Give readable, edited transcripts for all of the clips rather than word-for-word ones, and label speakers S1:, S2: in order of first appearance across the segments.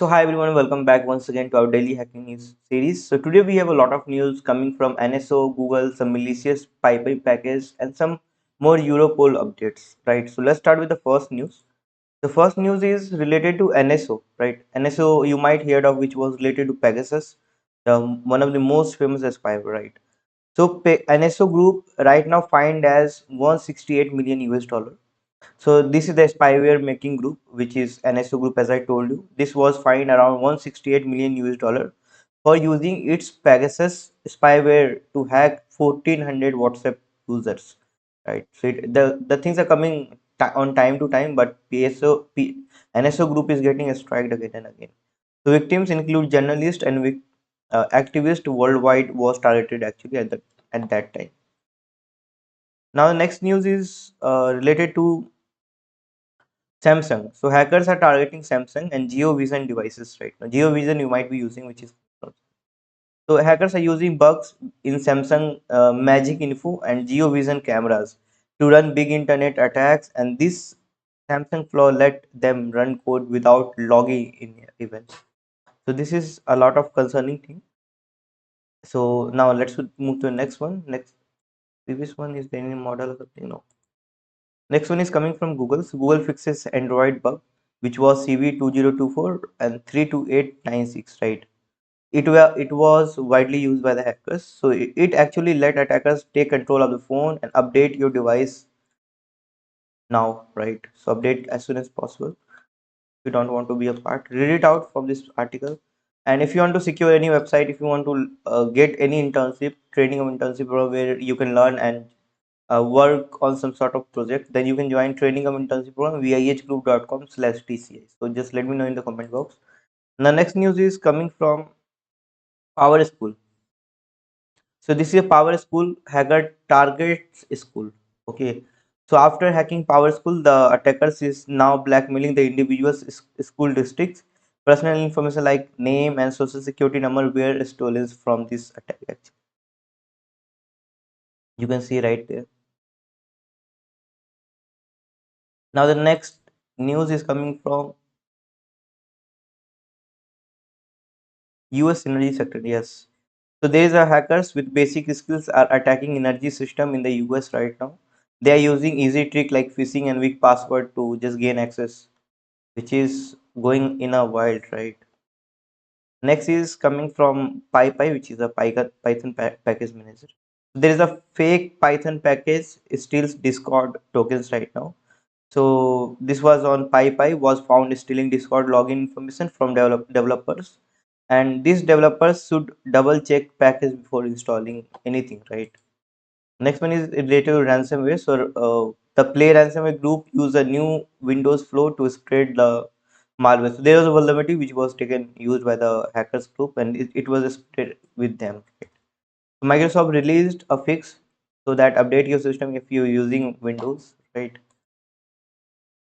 S1: So hi everyone, welcome back once again to our daily hacking news series. So today we have a lot of news coming from NSO, Google, some malicious pipe package, and some more Europol updates. Right. So let's start with the first news. The first news is related to NSO. Right. NSO you might heard of, which was related to Pegasus, one of the most famous spyware. Right. So NSO group right now fined as 168 million US dollar. So this is the spyware making group, which is NSO group, as I told you. This was fined around 168 million US dollar for using its Pegasus spyware to hack 1400 WhatsApp users. Right. So the things are coming on time to time, but NSO group is getting striked again and again. So victims include journalists and activists worldwide was targeted actually at that time. Now the next news is related to Samsung. So hackers are targeting Samsung and GeoVision devices right now. GeoVision you might be using, which is so hackers are using bugs in Samsung MagicINFO and GeoVision cameras to run big internet attacks, and this Samsung flaw let them run code without logging in events. So this is a lot of concerning thing. So now let's move to the next one. Next previous one is there any model or something? No. Next one is coming from Google. So Google fixes Android bug, which was CV2024 and 32896, right? It was widely used by the hackers. So it actually let attackers take control of the phone and update your device now, right? So update as soon as possible. If you don't want to be a part, read it out from this article. And if you want to secure any website, if you want to get any internship, training or internship where you can learn and work on some sort of project, then you can join training of internship program viehgroup.com/tci. So just let me know in the comment box. The next news is coming from PowerSchool. So this is a PowerSchool hacker targets school. Okay. So after hacking PowerSchool, the attackers is now blackmailing the individual school districts. Personal information like name and social security number were stolen from this attack. Actually, you can see right there. Now the next news is coming from US energy sector. Yes. So there is a hackers with basic skills are attacking energy system in the US right now. They are using easy trick like phishing and weak password to just gain access, which is going in a wild, right? Next is coming from PyPy, which is a Python package manager. There is a fake Python package, it steals Discord tokens right now. So this was on PyPy, was found stealing Discord login information from developers, and these developers should double check package before installing anything, right? Next one is related to ransomware. So the Play ransomware group use a new Windows flow to spread the malware. So there was a vulnerability which was taken used by the hackers group, and it was spread with them. Right? So Microsoft released a fix so that update your system if you're using Windows, right?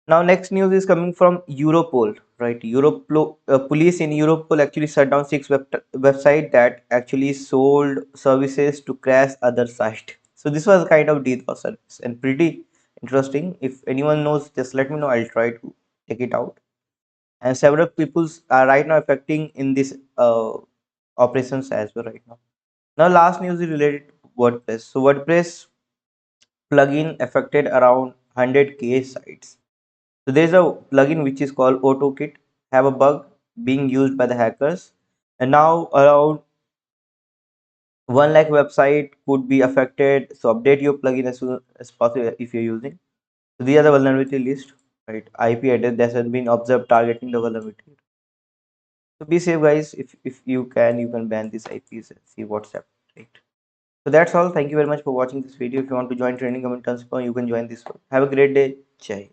S1: Now, next news is coming from Europol, right? Police in Europol actually shut down six website that actually sold services to crash other site. So this was kind of DDoS service and pretty interesting. If anyone knows, just let me know. I'll try to check it out. And several peoples are right now affecting in this operations as well right now. Now, last news is related to WordPress. So WordPress plugin affected around 100K sites. So there's a plugin which is called Ottokit, have a bug being used by the hackers, and now around 1 lakh website could be affected. So update your plugin as soon as possible if you're using. So these are the vulnerability list, right? IP address that has been observed targeting the vulnerability. So be safe, guys. If you can ban these IPs and see what's happening, right? So that's all. Thank you very much for watching this video. If you want to join training comment transfer, you can join this one. Have a great day. Jai.